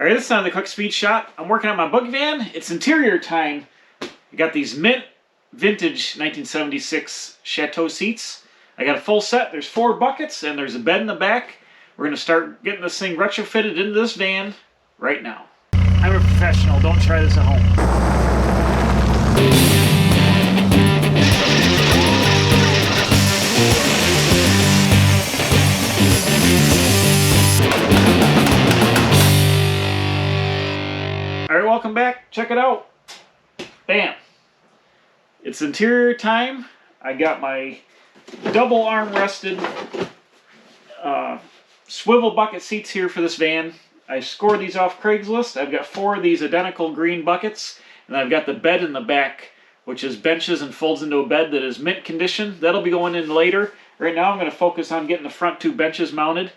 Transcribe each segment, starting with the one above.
Alright, this is on the quick speed shot. I'm working on my Boogie van. It's interior time. I got these mint vintage 1976 Chateau seats. I got a full set. There's 4 buckets and there's a bed in the back. We're going to start getting this thing retrofitted into this van right now. I'm a professional. Don't try this at home. Alright, welcome back. Check it out. Bam. It's interior time. I got my double arm-rested swivel bucket seats here for this van. I scored these off CraigsList. I've got 4 of these identical green buckets, and I've got the bed in the back, which is benches and folds into a bed that is mint condition. That'll be going in later. Right now I'm going to focus on getting the front 2 benches mounted.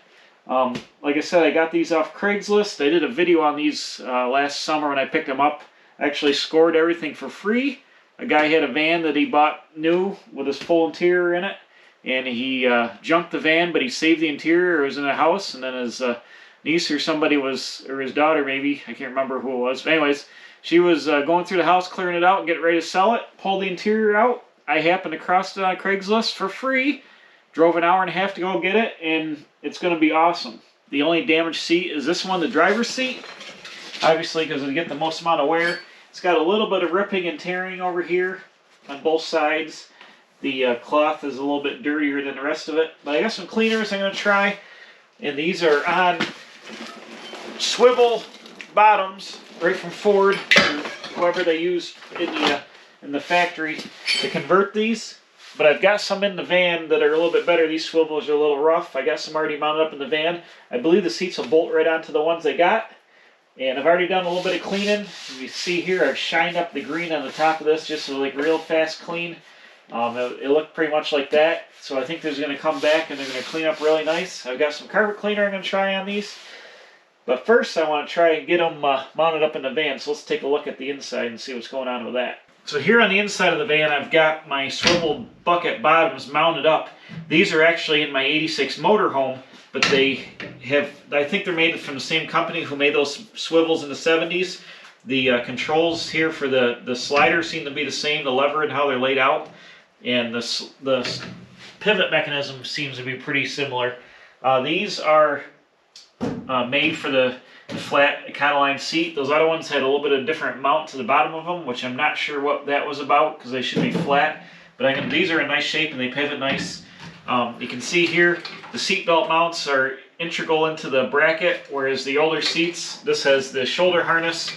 Like I said, I got these off CraigsList. I did a video on these last summer when I picked them up. I actually scored everything for free. A guy had a van that he bought new with his full interior in it, and he junked the van, but he saved the interior. It was in a house, and then his niece or somebody was, or his daughter maybe, I can't remember who it was. But anyways, she was going through the house, clearing it out, and getting ready to sell it. Pulled the interior out. I happened to cross it on Craigslist for free. Drove an hour and a half to go get it, and it's going to be awesome. The only damaged seat is this one, the driver's seat. Obviously, because it'll get the most amount of wear. It's got a little bit of ripping and tearing over here on both sides. The cloth is a little bit dirtier than the rest of it. But I got some cleaners I'm going to try. And these are on swivel bottoms, right from Ford, or whoever they use in the factory to convert these. But I've got some in the van that are a little bit better. These swivels are a little rough. I got some already mounted up in the van. I believe the seats will bolt right onto the ones I got. And I've already done a little bit of cleaning. You see here, I've shined up the green on the top of this just so like real fast clean. It looked pretty much like that. So I think there's going to come back and they're going to clean up really nice. I've got some carpet cleaner I'm going to try on these. But first I want to try and get them mounted up in the van. So let's take a look at the inside and see what's going on with that. So here on the inside of the van, I've got my swivel bucket bottoms mounted up. These are actually in my 86 motorhome, but they have, I think they're made from the same company who made those swivels in the 70s. The controls here for the sliders seem to be the same, the lever and how they're laid out. And the pivot mechanism seems to be pretty similar. These are made for the flat Econoline seat. Those other ones had a little bit of different mount to the bottom of them, which I'm not sure what that was about because they should be flat. But these are in nice shape and they pivot nice. You can see here the seat belt mounts are integral into the bracket, whereas the older seats, this has the shoulder harness.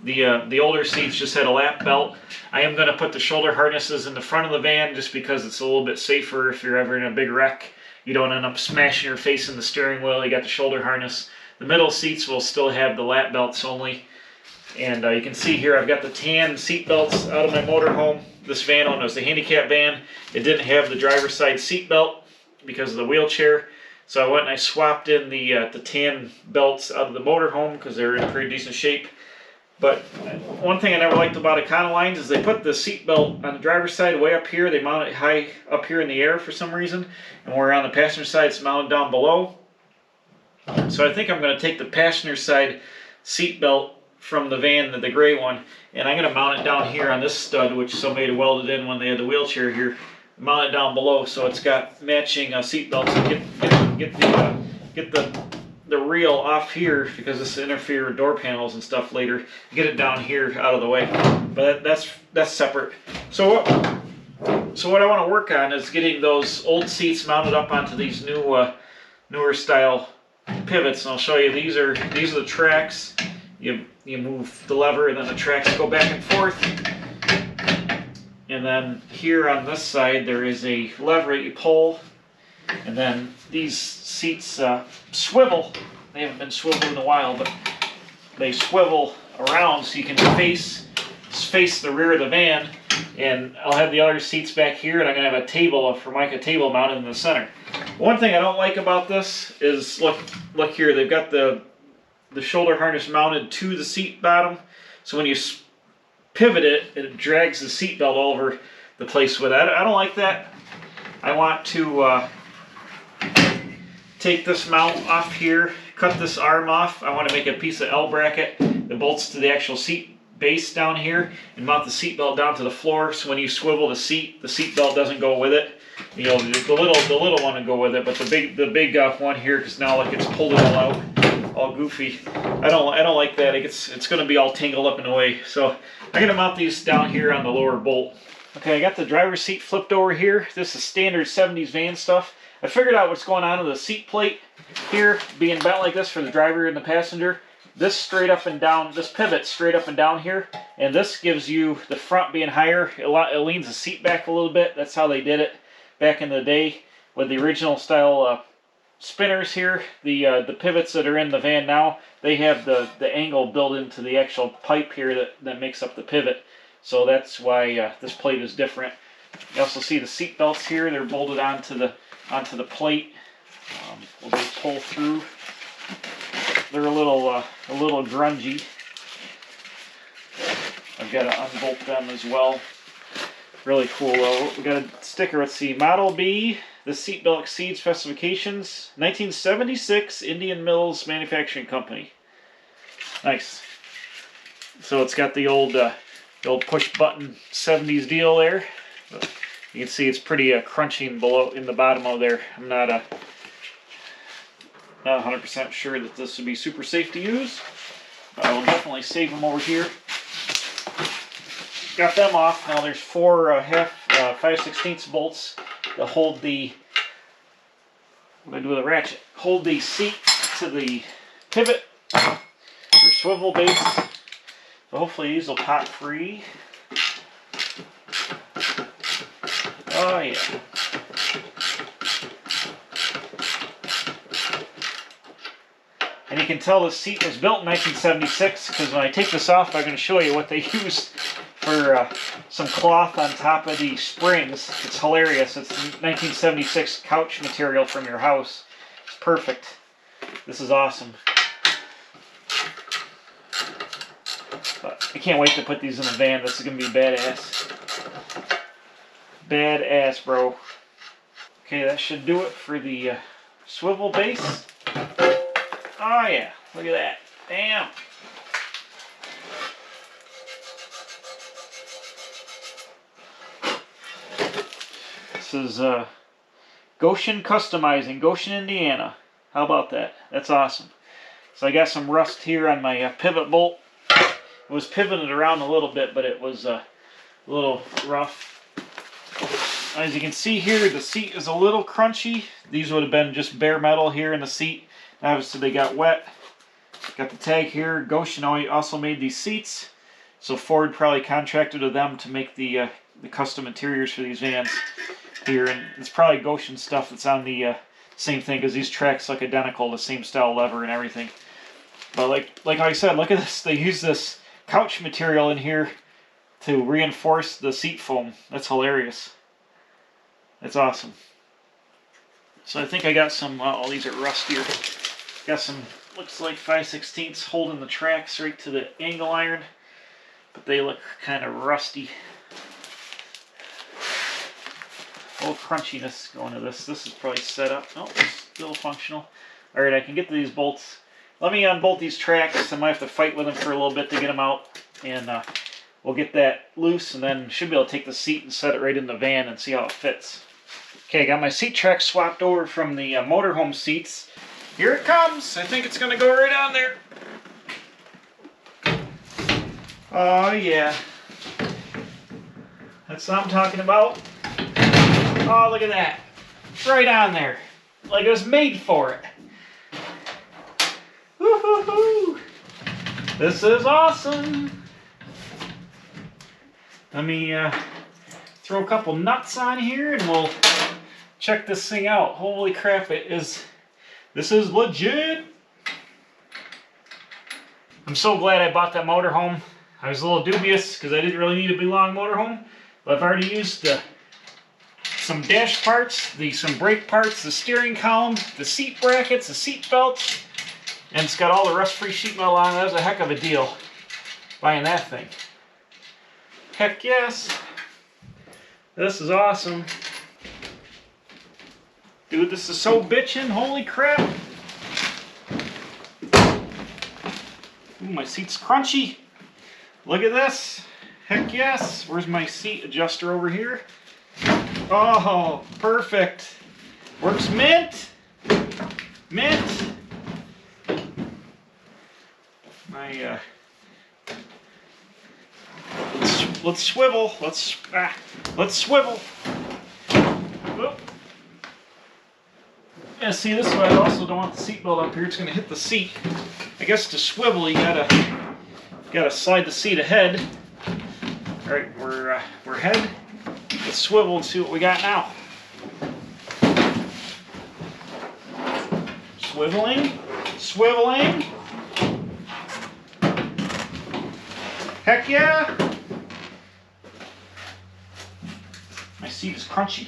The older seats just had a lap belt. I am going to put the shoulder harnesses in the front of the van just because it's a little bit safer if you're ever in a big wreck. You don't end up smashing your face in the steering wheel. You got the shoulder harness. The middle seats will still have the lap belts only. And you can see here I've got the tan seat belts out of my motorhome. This van was a handicap van. It didn't have the driver's side seat belt because of the wheelchair. So I went and I swapped in the tan belts out of the motorhome because they're in pretty decent shape. But one thing I never liked about Econolines is they put the seat belt on the driver's side way up here. They mount it high up here in the air for some reason. And where on the passenger side it's mounted down below. So I think I'm going to take the passenger side seat belt from the van, the gray one, and I'm going to mount it down here on this stud, which somebody had welded in when they had the wheelchair here. Mount it down below so it's got matching seat belts. Get the reel off here because this interfere with door panels and stuff later. Get it down here out of the way. But that's separate. So what I want to work on is getting those old seats mounted up onto these newer style pivots, and I'll show you. These are the tracks. You move the lever and then the tracks go back and forth. And then here on this side there is a lever that you pull, and then these seats swivel. They haven't been swiveled in a while, but they swivel around so you can face the rear of the van. And I'll have the other seats back here, and I'm going to have a table, a Formica table mounted in the center. One thing I don't like about this is, look here, they've got the shoulder harness mounted to the seat bottom. So when you pivot it, it drags the seat belt all over the place with it. I don't like that. I want to take this mount off here, cut this arm off. I want to make a piece of L bracket that bolts to the actual seat base down here and mount the seat belt down to the floor. So when you swivel the seat belt doesn't go with it. You know, the little one will go with it, but the big one here, because now like it's pulled it all out, all goofy. I don't like that. It's going to be all tangled up in the way. So I'm going to mount these down here on the lower bolt. Okay, I got the driver's seat flipped over here. This is standard 70s van stuff. I figured out what's going on with the seat plate here being bent like this for the driver and the passenger. This straight up and down, this pivot straight up and down here, and this gives you the front being higher. It leans the seat back a little bit. That's how they did it back in the day with the original style spinners here. The pivots that are in the van now, they have the angle built into the actual pipe here that makes up the pivot. So that's why this plate is different. You also see the seat belts here. They're bolted onto the plate. We'll just pull through. They're a little grungy. I've got to unbolt them as well. Really cool though. We got a sticker. Let's see. Model B. The seatbelt exceeds specifications. 1976 Indian Mills Manufacturing Company. Nice. So it's got the old push button 70s deal there. But you can see it's pretty crunching below in the bottom of there. I'm not 100% sure that this would be super safe to use, but I will definitely save them over here. Got them off. Now there's 4 5/16 bolts that hold the, what do I do with a ratchet? Hold the seat to the pivot or swivel base. So hopefully these will pop free. Oh yeah. And you can tell the seat was built in 1976 because when I take this off, I'm going to show you what they used for some cloth on top of the springs. It's hilarious. It's 1976 couch material from your house. It's perfect. This is awesome. But I can't wait to put these in the van. This is going to be badass. Badass, bro. Okay, that should do it for the swivel base. Oh yeah, look at that. Damn. This is Goshen Customizing, Goshen, Indiana. How about that? That's awesome. So I got some rust here on my pivot bolt. It was pivoted around a little bit, but it was a little rough. As you can see here, the seat is a little crunchy. These would have been just bare metal here in the seat. Obviously they got wet. Got the tag here. Goshen also made these seats, so Ford probably contracted with them to make the custom interiors for these vans here, and it's probably Goshen stuff that's on the same thing because these tracks look identical, the same style lever and everything. But like I said, look at this. They use this couch material in here to reinforce the seat foam. That's hilarious. That's awesome. So I think I got some. Oh, these are rustier. Got some, looks like 5/16 holding the tracks right to the angle iron, but they look kind of rusty. A little crunchiness going to this. This is probably set up. Oh, it's still functional. All right, I can get to these bolts. Let me unbolt these tracks. I might have to fight with them for a little bit to get them out, and we'll get that loose, and then should be able to take the seat and set it right in the van and see how it fits. Okay, got my seat track swapped over from the motorhome seats. Here it comes. I think it's going to go right on there. Oh, yeah. That's what I'm talking about. Oh, look at that. Right on there. Like it was made for it. Woo-hoo-hoo. This is awesome. Let me throw a couple nuts on here and we'll check this thing out. Holy crap, this is legit. I'm so glad I bought that motorhome. I was a little dubious because I didn't really need a big long motorhome, but I've already used some dash parts, some brake parts, the steering column, the seat brackets, the seat belts, and it's got all the rust-free sheet metal on it. That was a heck of a deal buying that thing. Heck yes. This is awesome. Dude, this is so bitchin', holy crap. Ooh, my seat's crunchy. Look at this. Heck yes. Where's my seat adjuster over here? Oh, perfect. Works mint. Mint. My let's swivel. Let's swivel. Whoop. Yeah, see, this is why I also don't want the seatbelt up here. It's gonna hit the seat. I guess to swivel, you gotta slide the seat ahead. All right, we're ahead. Let's swivel and see what we got now. Swiveling, swiveling. Heck yeah! My seat is crunchy.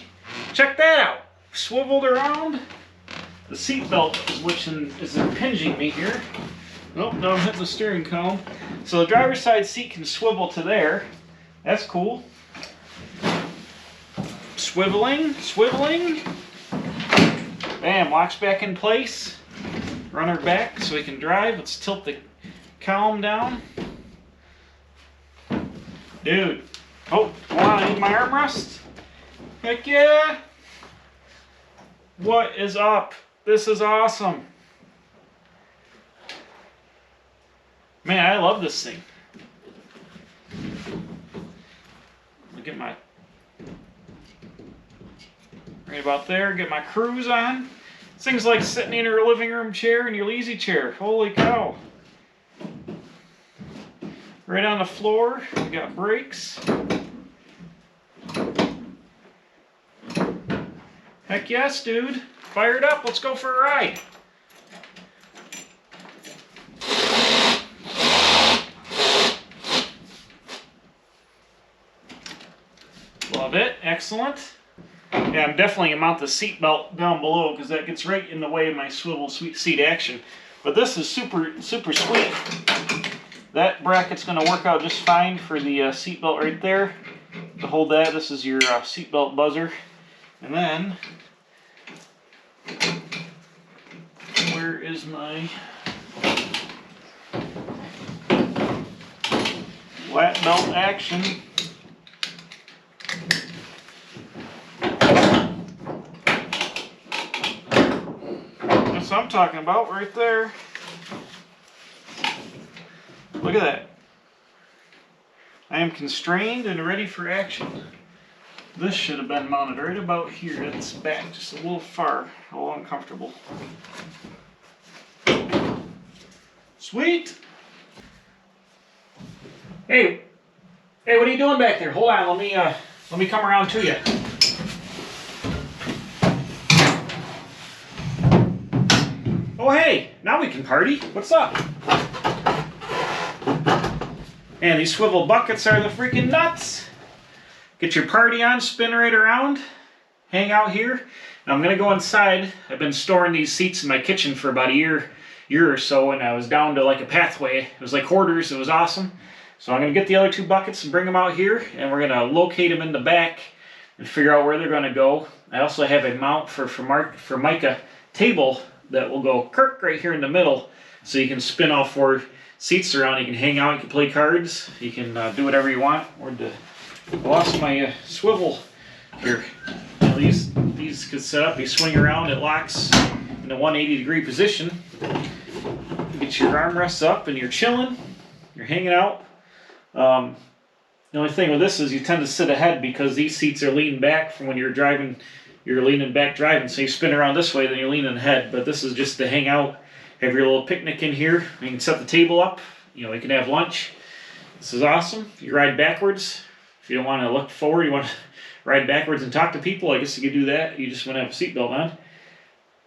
Check that out. Swiveled around. The seat belt is impinging me here. Nope, no, I'm hitting the steering column. So the driver's side seat can swivel to there. That's cool. Swiveling, swiveling. Bam, locks back in place. Run her back so we can drive. Let's tilt the column down. Dude. Oh, hold on, I need my armrest. Heck yeah. What is up? This is awesome. Man, I love this thing. Get my, right about there, get my cruise on. This thing's like sitting in your living room chair in your easy chair. Holy cow. Right on the floor, we got brakes. Heck yes, dude. Fire it up, let's go for a ride. Love it, excellent. Yeah, I'm definitely gonna mount the seat belt down below because that gets right in the way of my swivel seat action. But this is super sweet. That bracket's gonna work out just fine for the seat belt right there. To hold that, this is your seat belt buzzer. And then, where is my flat belt action? That's what I'm talking about right there. Look at that. I am constrained and ready for action. This should have been mounted right about here. It's back just a little far. A little uncomfortable. Sweet. Hey, what are you doing back there? Hold on, let me come around to you. Oh hey, now we can party. What's up? Man, these swivel buckets are the freaking nuts. Get your party on, spin right around, hang out here. Now I'm gonna go inside. I've been storing these seats in my kitchen for about a year or so, and I was down to like a pathway. It was like hoarders, it was awesome. So I'm gonna get the other two buckets and bring them out here, and we're gonna locate them in the back and figure out where they're gonna go. I also have a mount for Formica table that will go right here in the middle, so you can spin all four seats around. You can hang out, you can play cards, you can do whatever you want. I lost my swivel here. Now these could set up, you swing around, it locks in a 180-degree position. Get your armrests up and you're chilling, you're hanging out. The only thing with this is you tend to sit ahead because these seats are leaned back from when you're driving. You're leaning back driving, so you spin around this way, then you're leaning ahead. But this is just to hang out, have your little picnic in here. You can set the table up, you can have lunch. This is awesome. You ride backwards. If you don't want to look forward, you want to ride backwards and talk to people, I guess you could do that. You just want to have a seatbelt on.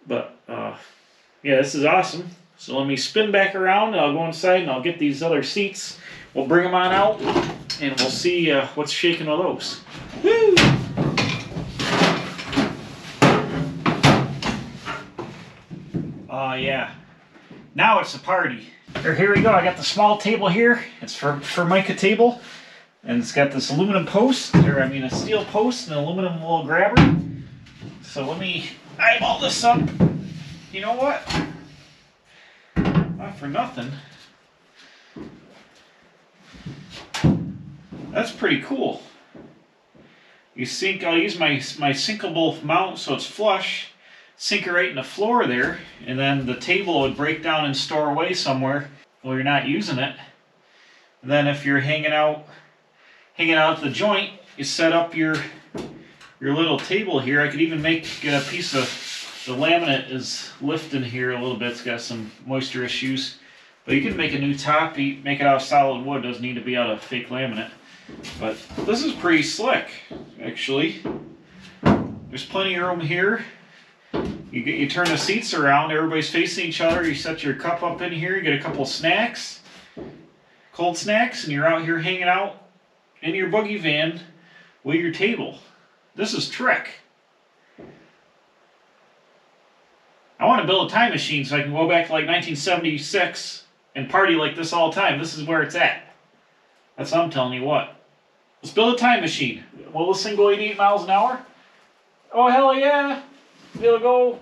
But, yeah, this is awesome. So let me spin back around, and I'll go inside, and I'll get these other seats. We'll bring them on out, and we'll see what's shaking with those. Woo! Oh, yeah. Now it's a party. Here we go. I got the small table here. It's Formica table. And it's got this aluminum post, a steel post and an aluminum little grabber. So let me eyeball this up. You know what? Not for nothing. That's pretty cool. You sink, I'll use my sinkable mount so it's flush, sink it right in the floor there, and then the table would break down and store away somewhere while you're not using it. And then if you're hanging out at the joint, you set up your little table here. I could even get a piece of the laminate is lifting here a little bit. It's got some moisture issues. But you can make a new top, make it out of solid wood. It doesn't need to be out of fake laminate. But this is pretty slick, actually. There's plenty of room here. You turn the seats around, everybody's facing each other. You set your cup up in here, you get a couple of snacks, cold snacks, and you're out here hanging out in your boogie van with your table. This is Trek. I want to build a time machine so I can go back to like 1976 and party like this all the time. This is where it's at. That's what I'm telling you what. Let's build a time machine. Will this thing go 88 miles an hour? Oh, hell yeah. It'll go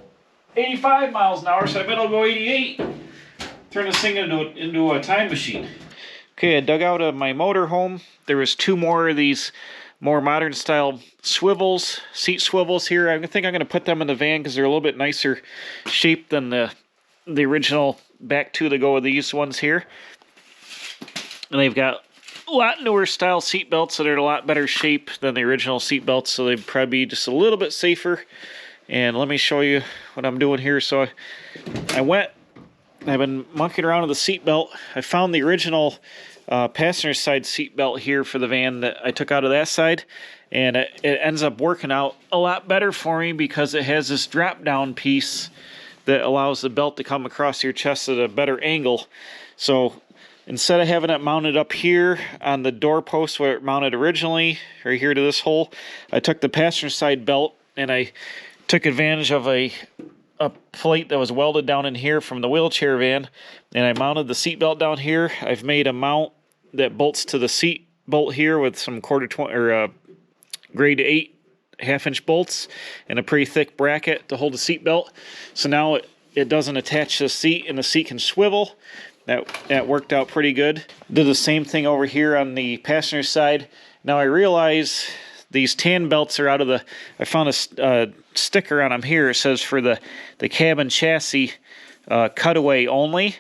85 miles an hour, so I bet it'll go 88. Turn this thing into a time machine. Okay, I dug out of my motorhome. There was 2 more of these more modern style swivels, seat swivels here. I think I'm going to put them in the van because they're a little bit nicer shape than the original back 2 that go with these ones here. And they've got a lot newer style seat belts that are in a lot better shape than the original seat belts, so they'd probably be just a little bit safer. And let me show you what I'm doing here. So I've been monkeying around with the seat belt. I found the original passenger side seat belt here for the van that I took out of that side, and it ends up working out a lot better for me because it has this drop down piece that allows the belt to come across your chest at a better angle. So instead of having it mounted up here on the doorpost where it mounted originally, right here to this hole, I took the passenger side belt and I took advantage of a plate that was welded down in here from the wheelchair van, and I mounted the seat belt down here. I've made a mount that bolts to the seat bolt here with some grade 8 half-inch bolts and a pretty thick bracket to hold the seat belt. So now it doesn't attach to the seat, and the seat can swivel. That worked out pretty good. Did the same thing over here on the passenger side. Now I realize these tan belts are out of I found a sticker on them here. It says for the cabin chassis cutaway only.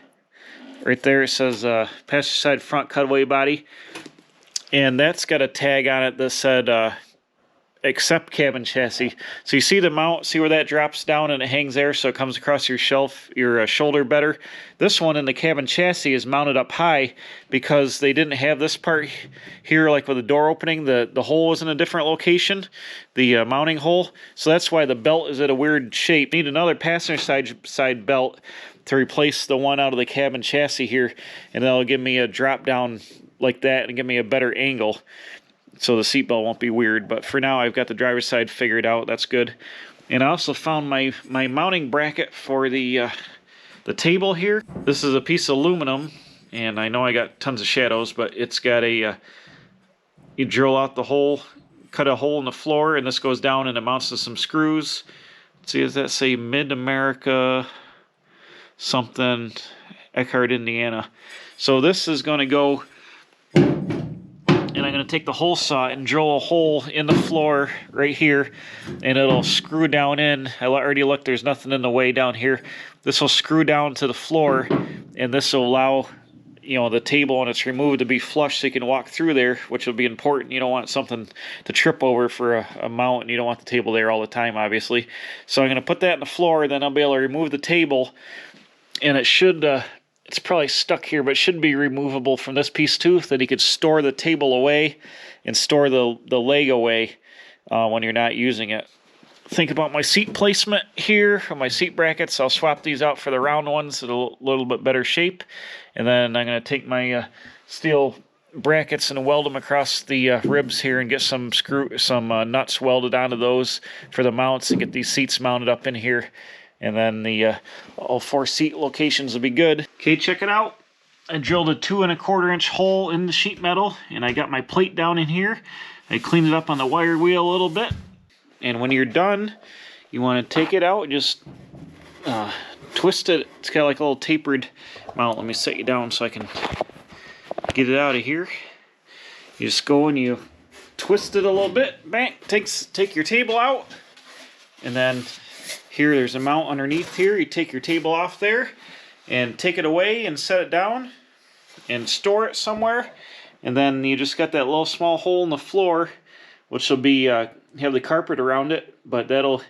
Right there it says passenger side front cutaway body. And that's got a tag on it that said except cabin chassis. So you see the mount, see where that drops down and it hangs there so it comes across your shoulder better. This one in the cabin chassis is mounted up high because they didn't have this part here, like with the door opening. The hole was in a different location, the mounting hole. So that's why the belt is at a weird shape. Need another passenger side belt to replace the one out of the cabin chassis here, and that'll give me a drop down like that and give me a better angle, so the seatbelt won't be weird. But for now, I've got the driver's side figured out. That's good. And I also found my mounting bracket for the table here. This is a piece of aluminum, and I know I got tons of shadows, but it's got a you drill out the hole, cut a hole in the floor, and this goes down and it mounts to some screws. Let's see, does that say Mid-America something, Eckhart, Indiana? So this is going to go, and I'm going to take the hole saw and drill a hole in the floor right here, and it'll screw down in. I already looked, there's nothing in the way down here. This will screw down to the floor, and this will allow, the table when it's removed to be flush so you can walk through there, which will be important. You don't want something to trip over for a mount, and you don't want the table there all the time, obviously. So I'm going to put that in the floor, then I'll be able to remove the table, and it should... it's probably stuck here, but it should be removable from this piece too, that you could store the table away and store the leg away when you're not using it. Think about my seat placement here, or my seat brackets. I'll swap these out for the round ones at a little bit better shape. And then I'm going to take my steel brackets and weld them across the ribs here and get some nuts welded onto those for the mounts and get these seats mounted up in here. And then all 4 seat locations will be good. Okay, check it out. I drilled a 2 1/4 inch hole in the sheet metal, and I got my plate down in here. I cleaned it up on the wire wheel a little bit. And when you're done, you want to take it out and just twist it. It's got like a little tapered mount. Let me set you down so I can get it out of here. You just go and you twist it a little bit. Bang! Take your table out, and then here there's a mount underneath here. You take your table off there, and take it away and set it down, and store it somewhere. And then you just got that little small hole in the floor, which will be have the carpet around it, but that'll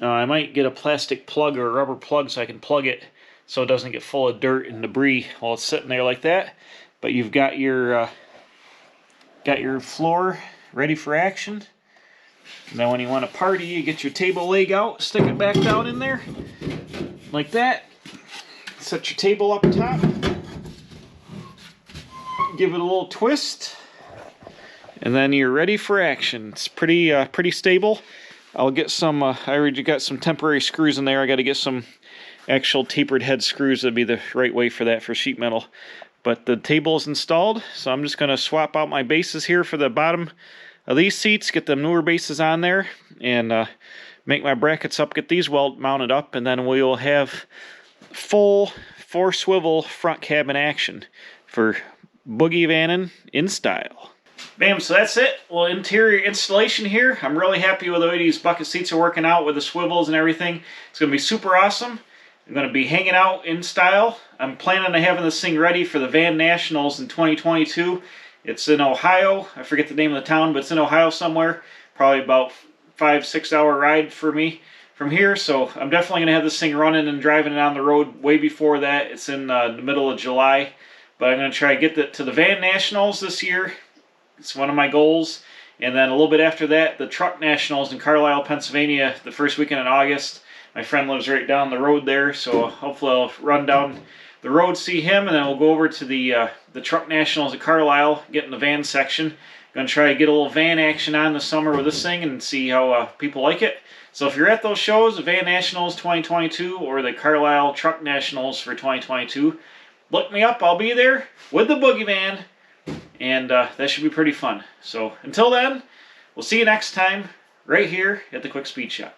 I might get a plastic plug or a rubber plug so I can plug it so it doesn't get full of dirt and debris while it's sitting there like that. But you've got your floor ready for action. And then when you want to party, you get your table leg out, stick it back down in there like that. Set your table up top. Give it a little twist, and then you're ready for action. It's pretty stable. I'll get some. I already got some temporary screws in there. I got to get some actual tapered head screws. That'd be the right way for that for sheet metal. But the table is installed, so I'm just going to swap out my bases here for the bottom of these seats. Get the newer bases on there, and make my brackets up. Get these well mounted up, and then we will have full 4-swivel front cabin action for Boogie vanning in style. Bam, so that's it. Well, interior installation here. I'm really happy with the way these bucket seats are working out with the swivels and everything. It's going to be super awesome. I'm going to be hanging out in style. I'm planning on having this thing ready for the Van Nationals in 2022. It's in Ohio. I forget the name of the town, but it's in Ohio somewhere. Probably about 5-6 hour ride for me from here. So I'm definitely going to have this thing running and driving it on the road way before that. It's in the middle of July. But I'm going to try to get to the Van Nationals this year. It's one of my goals. And then a little bit after that, the Truck Nationals in Carlisle, Pennsylvania, the first weekend in August. My friend lives right down the road there, so hopefully I'll run down the road, see him, and then we'll go over to the Truck Nationals at Carlisle, get in the van section. Going to try to get a little van action on this summer with this thing and see how people like it. So if you're at those shows, the Van Nationals 2022 or the Carlisle Truck Nationals for 2022, look me up. I'll be there with the Boogie van, and that should be pretty fun. So until then, we'll see you next time right here at the Quick Speed Shop.